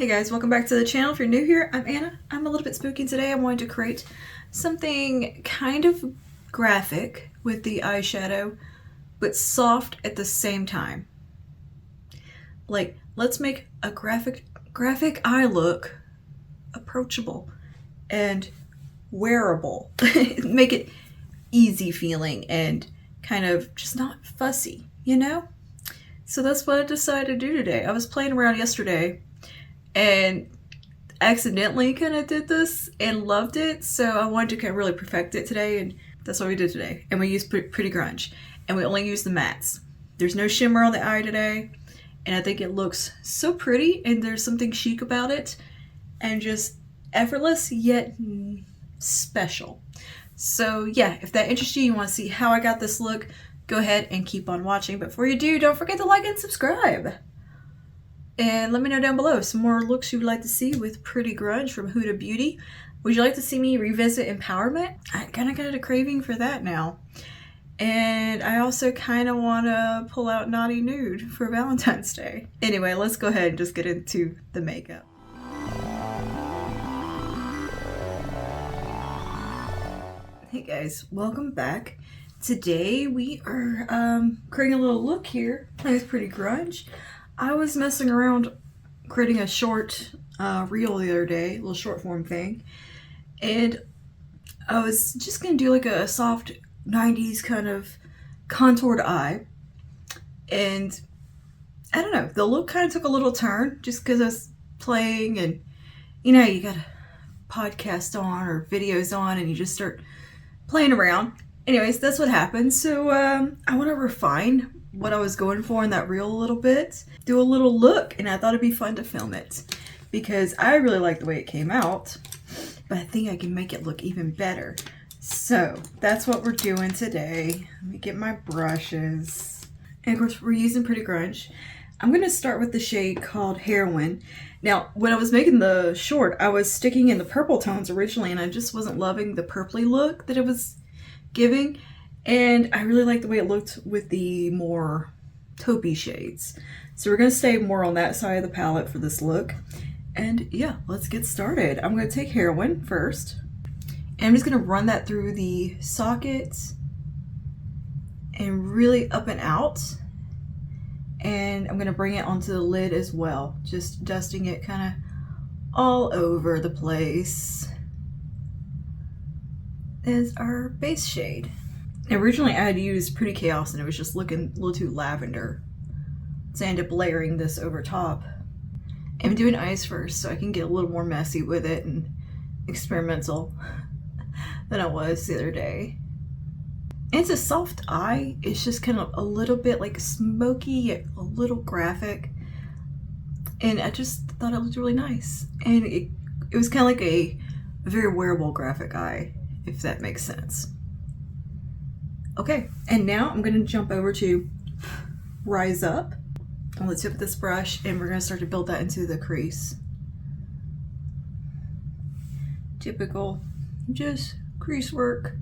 Hey guys, welcome back to the channel. If you're new here, I'm Anna. I'm a little bit spooky today. I'm going to create something kind of graphic with the eyeshadow, but soft at the same time. Like, let's make a graphic eye look approachable and wearable. Make it easy feeling and kind of just not fussy, you know? So that's what I decided to do today. I was playing around yesterday and accidentally kind of did this and loved it, so I wanted to kind of really perfect it today, and that's what we did today. And we used Pretty Grunge, and we only used the mattes. There's no shimmer on the eye today, and I think it looks so pretty, and there's something chic about it, and just effortless yet special. So yeah, if that interests you, you want to see how I got this look, go ahead and keep on watching. But before you do, don't forget to like and subscribe. And let me know down below some more looks you would like to see with Pretty Grunge from Huda Beauty. Would you like to see me revisit Empowerment? I kind of got a craving for that now. And I also kind of want to pull out Naughty Nude for Valentine's Day. Anyway, let's go ahead and just get into the makeup. Hey guys, welcome back. Today we are creating a little look here with Pretty Grunge. I was messing around creating a short reel the other day, a little short form thing, and I was just going to do like a soft 90s kind of contoured eye, and I don't know, the look kind of took a little turn just because I was playing, and you know, you got a podcast on or videos on and you just start playing around. Anyways, that's what happened. So I want to refine what I was going for in that reel a little bit, do a little look, and I thought it'd be fun to film it because I really like the way it came out, but I think I can make it look even better. So that's what we're doing today. Let me get my brushes. And of course, we're using Pretty Grunge. I'm going to start with the shade called Heroin. Now, when I was making the short, I was sticking in the purple tones originally, and I just wasn't loving the purpley look that it was giving. And I really like the way it looked with the more taupey shades. So we're going to stay more on that side of the palette for this look. And yeah, let's get started. I'm going to take Heroin first. And I'm just going to run that through the sockets and really up and out. And I'm going to bring it onto the lid as well. Just dusting it kind of all over the place as our base shade. Originally I had used Pretty Chaos and it was just looking a little too lavender. So I ended up layering this over top. I'm doing eyes first so I can get a little more messy with it and experimental than I was the other day. And it's a soft eye. It's just kind of a little bit like smoky, a little graphic. And I just thought it looked really nice. And it was kind of like a very wearable graphic eye, if that makes sense. Okay, and now I'm going to jump over to Rise Up on the tip of this brush, and we're going to start to build that into the crease. Typical, just crease work.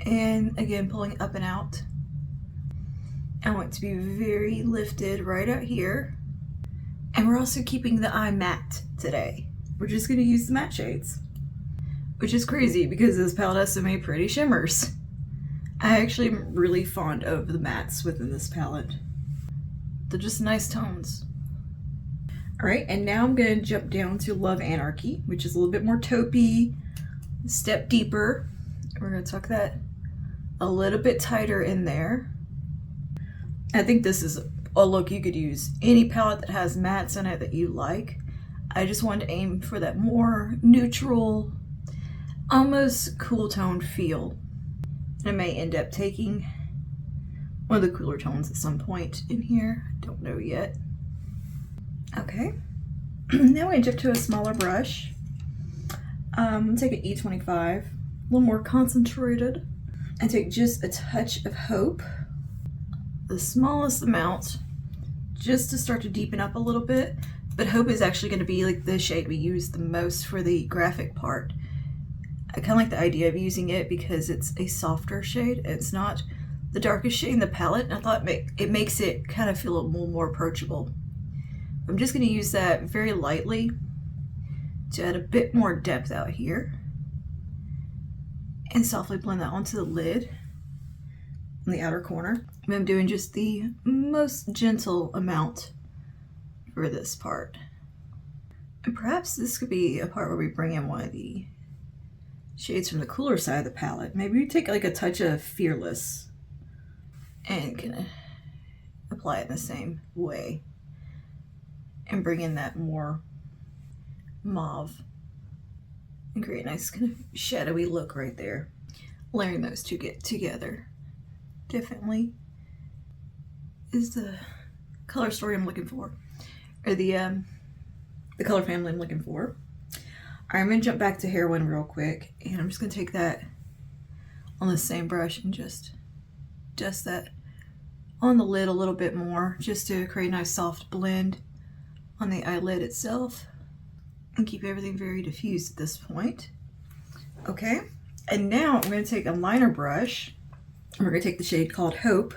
And again, pulling up and out. I want it to be very lifted right out here. And we're also keeping the eye matte today. We're just going to use the matte shades, which is crazy because this palette has so many pretty shimmers. I actually am really fond of the mattes within this palette. They're just nice tones. Alright, and now I'm going to jump down to Love Anarchy, which is a little bit more taupey, a step deeper. We're going to tuck that a little bit tighter in there. I think this is a look you could use any palette that has mattes in it that you like. I just wanted to aim for that more neutral, almost cool toned feel. I may end up taking one of the cooler tones at some point in here. I don't know yet. Okay. Now I jump to a smaller brush. Take an E25, a little more concentrated. And take just a touch of Hope, the smallest amount, just to start to deepen up a little bit. But Hope is actually going to be like the shade we use the most for the graphic part. I kind of like the idea of using it because it's a softer shade. It's not the darkest shade in the palette, and I thought it makes it kind of feel a little more approachable. I'm just going to use that very lightly to add a bit more depth out here and softly blend that onto the lid on the outer corner. And I'm doing just the most gentle amount for this part. And perhaps this could be a part where we bring in one of the shades from the cooler side of the palette. Maybe we take like a touch of Fearless and kind of apply it in the same way and bring in that more mauve and create a nice kind of shadowy look right there. Layering those two get together definitely is the color story I'm looking for, or the color family I'm looking for. All right, I'm gonna jump back to Heroin real quick, and I'm just gonna take that on the same brush and just dust that on the lid a little bit more, just to create a nice soft blend on the eyelid itself and keep everything very diffused at this point. Okay, and now I'm gonna take a liner brush and we're gonna take the shade called Hope.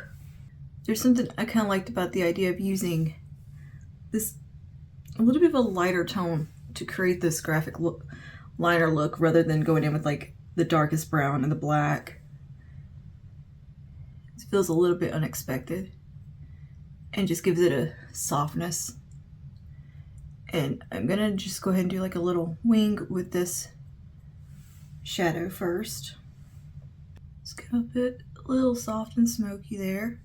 There's something I kind of liked about the idea of using this a little bit of a lighter tone to create this graphic look, liner look, rather than going in with like the darkest brown and the black. It feels a little bit unexpected and just gives it a softness. And I'm gonna just go ahead and do like a little wing with this shadow first. Just keep it a little soft and smoky there.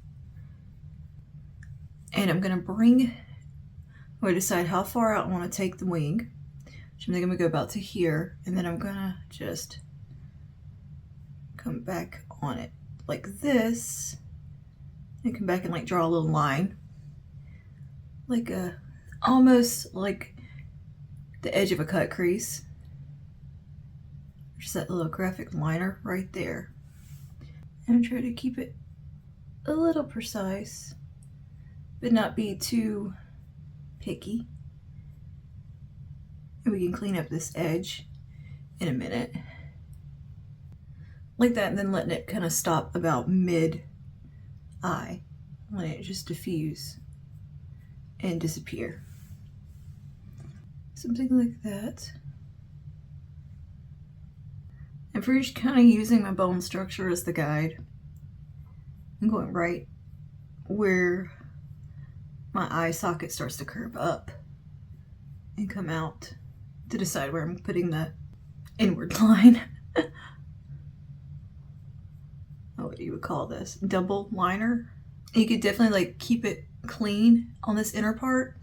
And I'm gonna decide how far out I want to take the wing. So I'm gonna go about to here, and then I'm gonna just come back on it like this, and come back and like draw a little line, like almost like the edge of a cut crease. Just that little graphic liner right there. And try to keep it a little precise, but not be too picky. And we can clean up this edge in a minute. Like that, and then letting it kind of stop about mid-eye. Letting it just diffuse and disappear. Something like that. And for just kind of using my bone structure as the guide, I'm going right where my eye socket starts to curve up and come out to decide where I'm putting the inward line. Oh, what do you would call this? Double liner. You could definitely like keep it clean on this inner part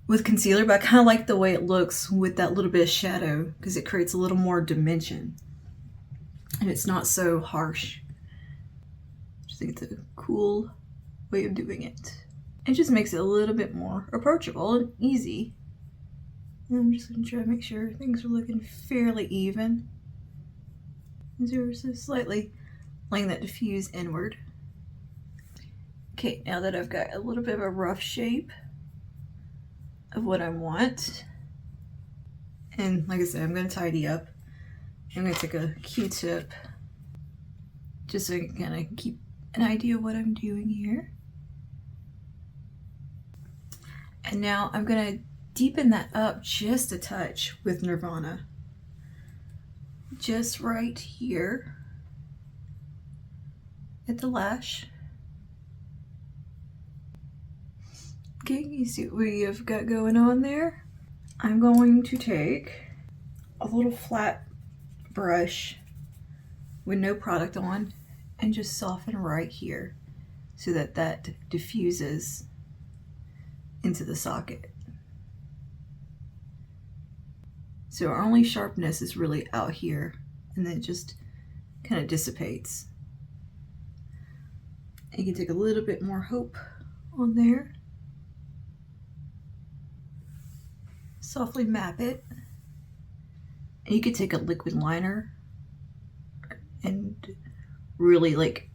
with concealer, but I kind of like the way it looks with that little bit of shadow because it creates a little more dimension and it's not so harsh. I just think it's a cool way of doing it. It just makes it a little bit more approachable and easy. And I'm just going to try to make sure things are looking fairly even. So slightly letting that diffuse inward. Okay, now that I've got a little bit of a rough shape of what I want, and like I said, I'm going to tidy up. I'm going to take a Q-tip just so I can kind of keep an idea of what I'm doing here. And now I'm going to deepen that up just a touch with Nirvana. Just right here at the lash. Okay, you see what we have got going on there? I'm going to take a little flat brush with no product on and just soften right here so that that diffuses into the socket. So our only sharpness is really out here, and then it just kind of dissipates. And you can take a little bit more Hope on there. Softly map it. And you could take a liquid liner and really like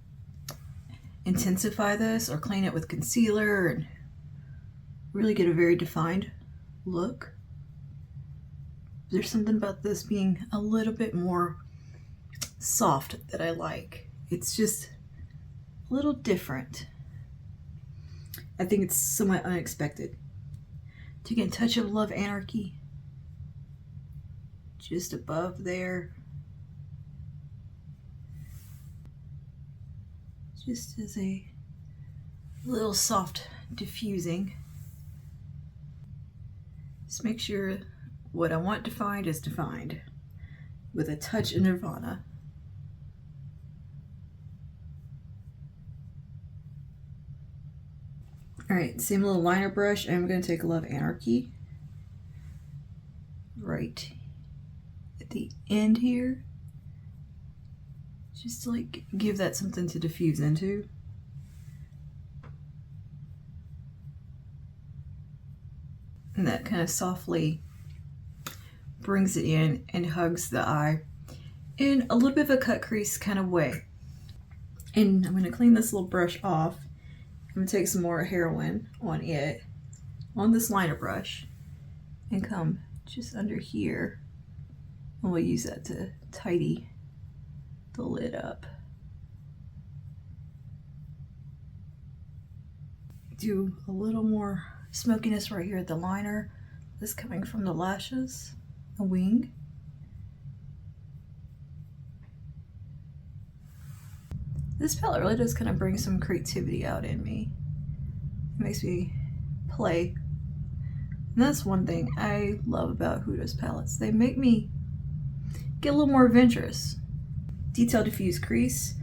intensify this, or clean it with concealer and really get a very defined look. There's something about this being a little bit more soft that I like. It's just a little different. I think it's somewhat unexpected. Taking a touch of Love Anarchy just above there. Just as a little soft diffusing. Just make sure what I want defined is defined with a touch of Nirvana. Alright, same little liner brush, and I'm going to take Love Anarchy right at the end here. Just to like give that something to diffuse into. And that kind of softly brings it in and hugs the eye in a little bit of a cut crease kind of way. And I'm going to clean this little brush off. I'm going to take some more heroin on it, on this liner brush, and come just under here. And we'll use that to tidy the lid up. Do a little more smokiness right here at the liner. This coming from the lashes, a wing. This palette really does kind of bring some creativity out in me. It makes me play. And that's one thing I love about Huda's palettes. They make me get a little more adventurous. Detail diffuse crease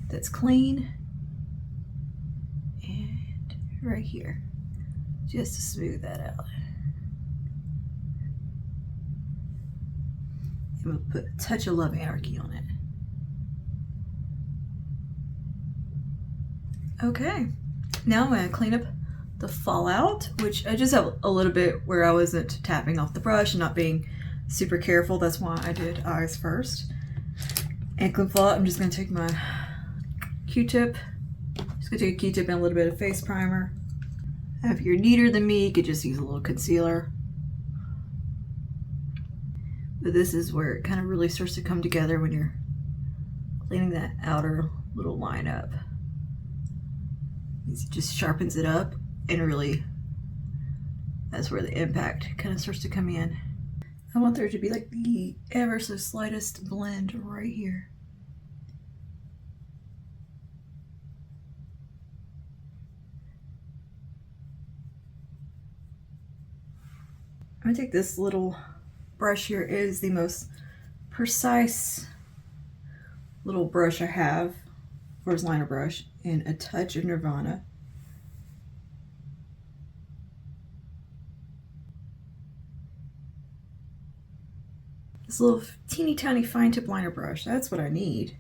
that's clean. And right here, just to smooth that out. And we'll put a touch of Love Anarchy on it. Okay, now I'm going to clean up the fallout, which I just have a little bit where I wasn't tapping off the brush and not being super careful. That's why I did eyes first. And clean fallout, I'm just going to take my Q-tip. Just going to take a Q-tip and a little bit of face primer. If you're neater than me, you could just use a little concealer. But this is where it kind of really starts to come together when you're cleaning that outer little line up. It just sharpens it up, and really that's where the impact kind of starts to come in. I want there to be like the ever so slightest blend right here. I'm gonna take this little brush here. It is the most precise little brush I have for his liner brush, and a touch of Nirvana. This little teeny tiny fine tip liner brush, that's what I need.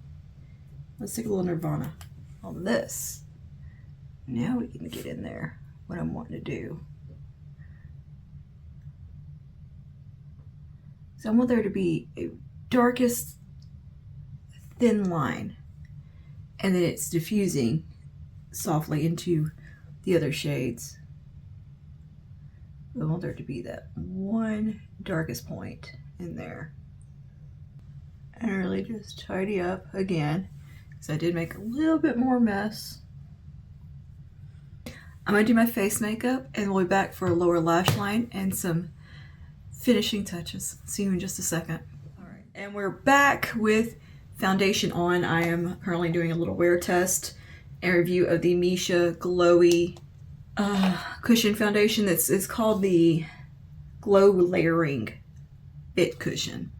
Let's take a little Nirvana on this. Now we can get in there what I'm wanting to do. So I want there to be a darkest thin line, and then it's diffusing softly into the other shades. I want there to be that one darkest point in there. And really just tidy up again, because I did make a little bit more mess. I'm gonna do my face makeup, and we'll be back for a lower lash line and some finishing touches. See you in just a second. All right, and we're back with foundation on. I am currently doing a little wear test and review of the Misha Glowy cushion foundation. It's called the Glow Layering Fit Cushion.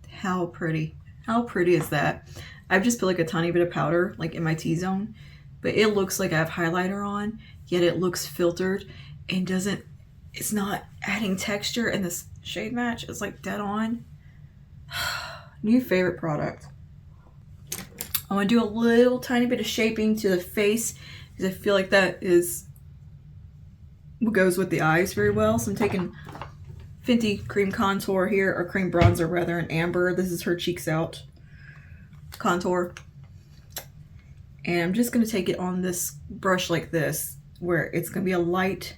How pretty. How pretty is that? I've just put like a tiny bit of powder like in my T-zone, but it looks like I have highlighter on, yet it looks filtered and it's not adding texture, and this shade match is like dead on. New favorite product. I want to do a little tiny bit of shaping to the face because I feel like that is what goes with the eyes very well. So I'm taking Fenty Cream Contour here, or Cream Bronzer rather, in Amber. This is her Cheeks Out contour. And I'm just going to take it on this brush like this, where it's going to be a light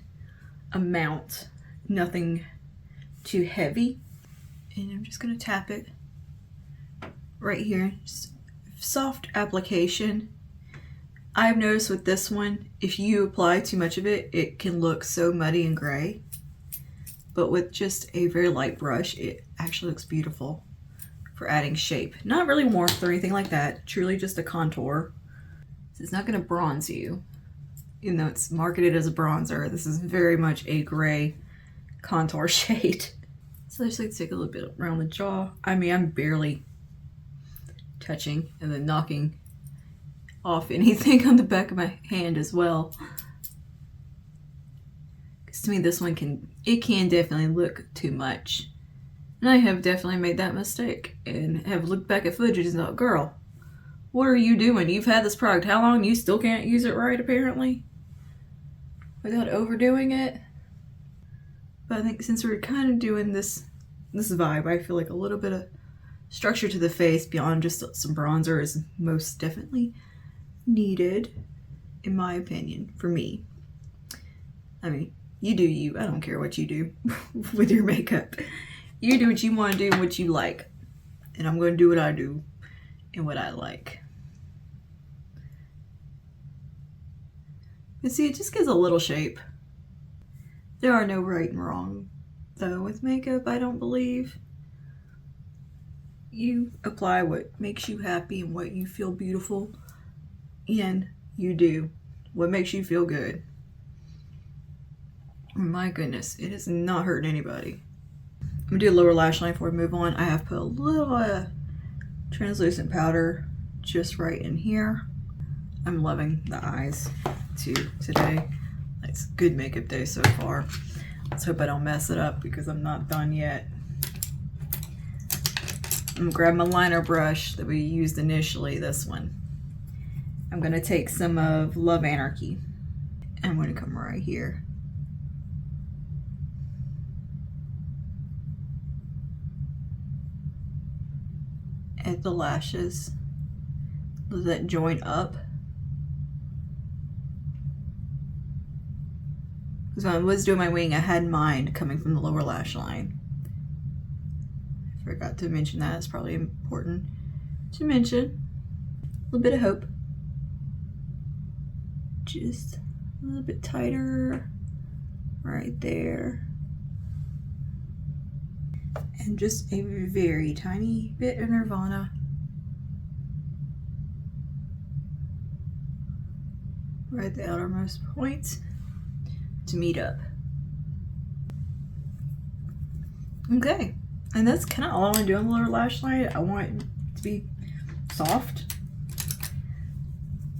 amount, nothing too heavy. And I'm just going to tap it right here. Just soft application I've noticed with this one, if you apply too much of it, it can look so muddy and gray. But with just a very light brush, it actually looks beautiful for adding shape. Not really warmth or anything like that. Truly just a contour. It's not going to bronze you. Even though it's marketed as a bronzer, this is very much a gray contour shade. So I just like to take a little bit around the jaw. I mean, I'm barely touching and then knocking off anything on the back of my hand as well. Because to me, this one can definitely look too much. And I have definitely made that mistake and have looked back at footage and thought, girl, what are you doing? You've had this product how long? You still can't use it right, apparently? Without overdoing it. But I think since we're kind of doing this vibe, I feel like a little bit of structure to the face beyond just some bronzer is most definitely needed, in my opinion, for me. I mean, you do you. I don't care what you do with your makeup. You do what you want to do and what you like. And I'm going to do what I do and what I like. But see, it just gives a little shape. There are no right and wrong, though, with makeup, I don't believe. You apply what makes you happy and what you feel beautiful. And you do what makes you feel good. My goodness, it is not hurting anybody. I'm going to do a lower lash line before we move on. I have put a little translucent powder just right in here. I'm loving the eyes too today. It's a good makeup day so far. Let's hope I don't mess it up because I'm not done yet. I'm going to grab my liner brush that we used initially, this one. I'm going to take some of Love Anarchy. And I'm going to come right here. At the lashes that join up. Because when I was doing my wing, I had mine coming from the lower lash line. I forgot to mention that. It's probably important to mention. A little bit of hope. Just a little bit tighter right there. And just a very tiny bit of Nirvana. Right at the outermost point to meet up. Okay, and that's kind of all I want to do on the lower lash line. I want it to be soft.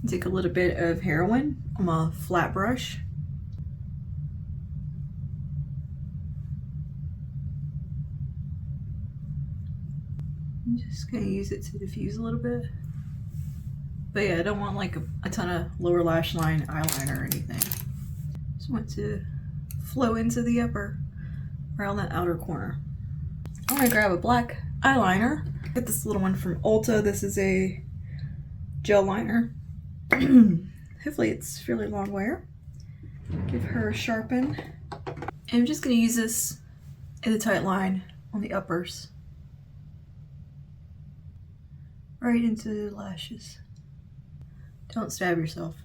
Take a little bit of heroin on my flat brush. I'm just gonna use it to diffuse a little bit. But yeah, I don't want like a ton of lower lash line eyeliner or anything. Just want to flow into the upper, around that outer corner. I'm gonna grab a black eyeliner. Get this little one from Ulta. This is a gel liner. Hopefully it's fairly long wear. Give her a sharpen. And I'm just gonna use this in the tight line on the uppers. Right into the lashes. Don't stab yourself.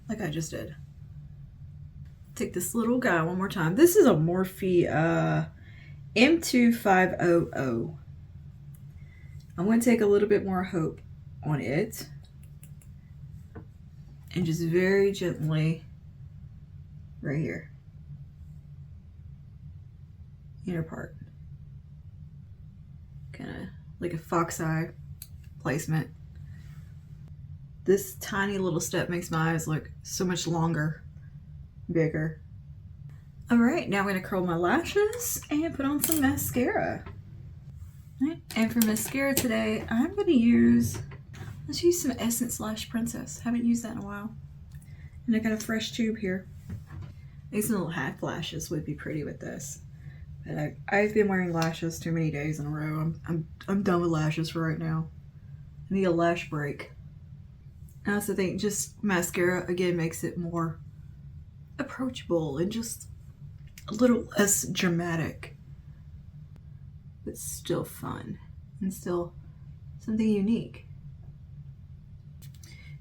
Like I just did. Take this little guy one more time. This is a Morphe M2500. I'm going to take a little bit more hope on it. And just very gently, right here. Inner part. Kind of like a fox eye placement. This tiny little step makes my eyes look so much longer, bigger. All right, now I'm gonna curl my lashes and put on some mascara. All right, and for mascara today, I'm gonna use, let's use some Essence Lash Princess. Haven't used that in a while. And I got a fresh tube here. These little half lashes would be pretty with this. But I've been wearing lashes too many days in a row. I'm done with lashes for right now. I need a lash break. I also think just mascara again makes it more approachable and just a little less dramatic, but still fun and still something unique.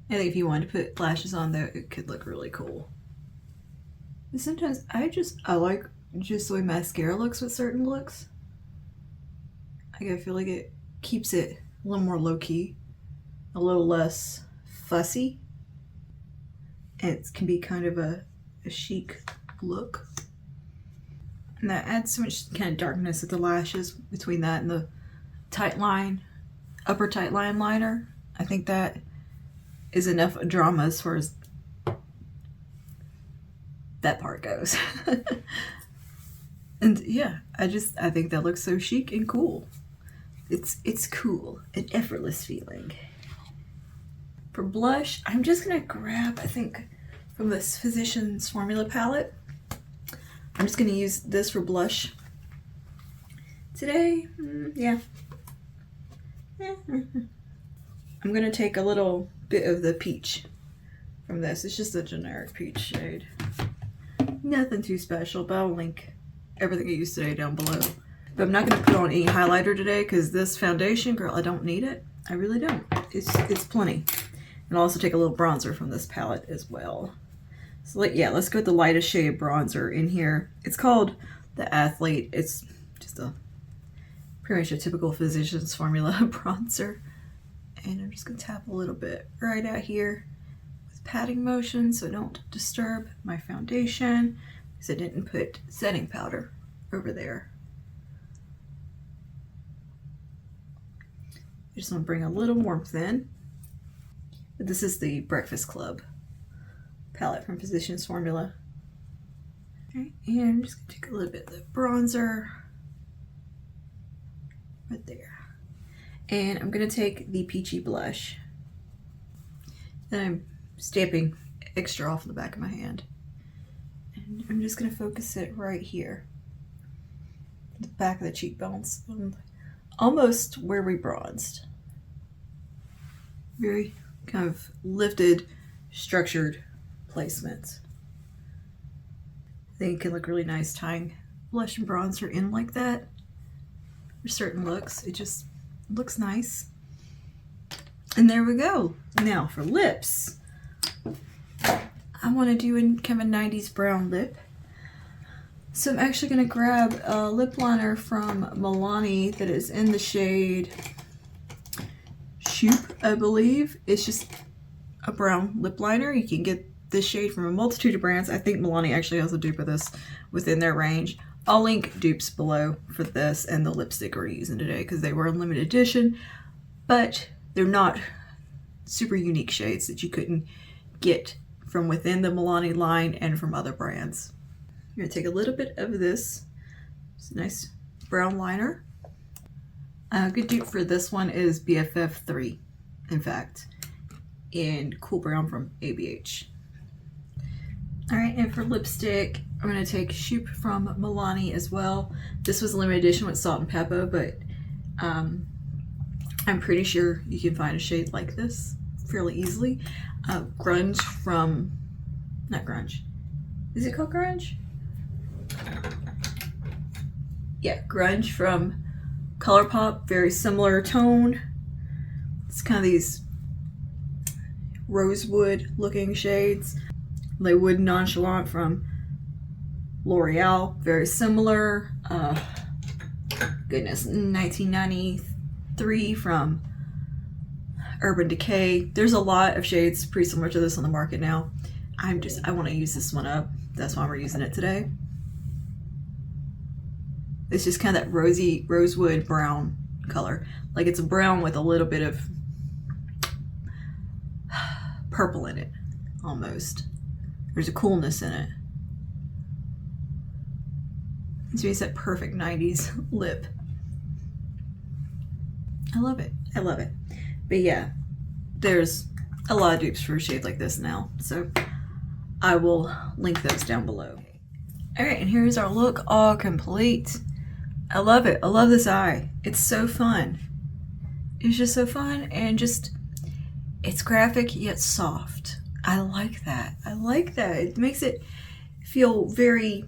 I think if you wanted to put lashes on though, it could look really cool. But sometimes I like just the way mascara looks with certain looks. I feel like it keeps it a little more low-key, a little less fussy. And it can be kind of a chic look. And that adds so much kind of darkness at the lashes between that and the tight line, upper tight line liner. I think that is enough drama as far as that part goes. And yeah, I think that looks so chic and cool. It's cool and effortless feeling. For blush, I'm just gonna grab, I think, from this Physicians Formula palette. I'm just gonna use this for blush today. Yeah. I'm gonna take a little bit of the peach from this. It's just a generic peach shade. Nothing too special, but I'll link everything I used today down below. But I'm not gonna put on any highlighter today because this foundation, girl, I don't need it. I really don't. It's plenty. And I'll also take a little bronzer from this palette as well. So let's go with the lightest shade of bronzer in here. It's called the Athlete. It's just pretty much a typical Physicians Formula bronzer. And I'm just gonna tap a little bit right out here with patting motion so I don't disturb my foundation because I didn't put setting powder over there. I just want to bring a little warmth in. But this is the Breakfast Club palette from Physicians Formula. Okay, and I'm just gonna take a little bit of the bronzer right there. And I'm gonna take the peachy blush. And I'm stamping extra off the back of my hand. And I'm just gonna focus it right here. The back of the cheekbones. Almost where we bronzed. Very kind of lifted, structured placement. I think it can look really nice tying blush and bronzer in like that. For certain looks, it just looks nice. And there we go. Now for lips. I want to do a kind of a 90s brown lip. So I'm actually going to grab a lip liner from Milani that is in the shade Shoop, I believe. It's just a brown lip liner. You can get this shade from a multitude of brands. I think Milani actually has a dupe of this within their range. I'll link dupes below for this and the lipstick we're using today because they were a limited edition, but they're not super unique shades that you couldn't get from within the Milani line and from other brands. I'm going to take a little bit of this. It's a nice brown liner. A good dupe for this one is BFF3, in fact, in Cool Brown from ABH. Alright, and for lipstick, I'm going to take Shoop from Milani as well. This was a limited edition with Salt and Pepper, but I'm pretty sure you can find a shade like this fairly easily. Grunge from, not Grunge, is it called Grunge? Yeah, Grunge from ColourPop, very similar tone. It's kind of these rosewood looking shades. Les Wood Nonchalant from L'Oreal, very similar. Goodness, 1993 from Urban Decay. There's a lot of shades pretty similar to this on the market now. I want to use this one up. That's why we're using it today. It's just kind of that rosy, rosewood brown color. Like it's a brown with a little bit of purple in it, almost. There's a coolness in it. It's that perfect 90s lip. I love it. I love it. But yeah, there's a lot of dupes for a shade like this now. So I will link those down below. Alright, and here's our look all complete. I love it. I love this eye. It's so fun. It's just so fun and just, it's graphic yet soft. I like that. I like that. It makes it feel very,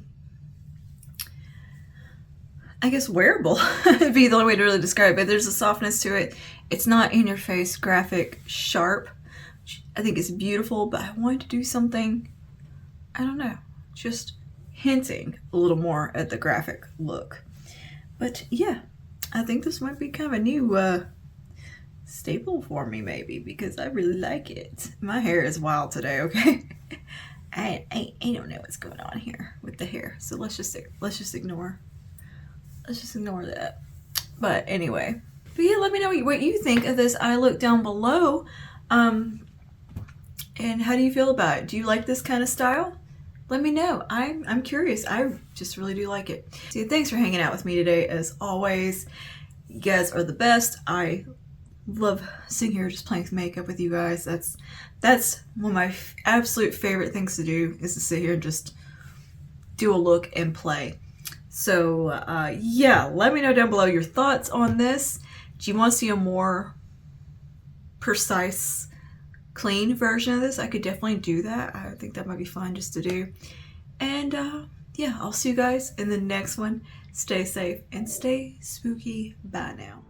I guess, wearable would be the only way to really describe it. But there's a softness to it. It's not in your face, graphic, sharp. I think it's beautiful, but I wanted to do something, I don't know, just hinting a little more at the graphic look. But yeah, I think this might be kind of a new staple for me, maybe, because I really like it. My hair is wild today, okay? I don't know what's going on here with the hair, so let's just ignore that. But anyway, but yeah, let me know what you think of this eye look down below. And how do you feel about it? Do you like this kind of style? Let me know. I'm curious. I just really do like it. So yeah, thanks for hanging out with me today, as always. You guys are the best. I love sitting here just playing makeup with you guys. That's one of my absolute favorite things to do, is to sit here and just do a look and play. So yeah, let me know down below your thoughts on this. Do you want to see a more precise, clean version of this? I could definitely do that. I think that might be fun just to do. And yeah, I'll see you guys in the next one. Stay safe and stay spooky. Bye now.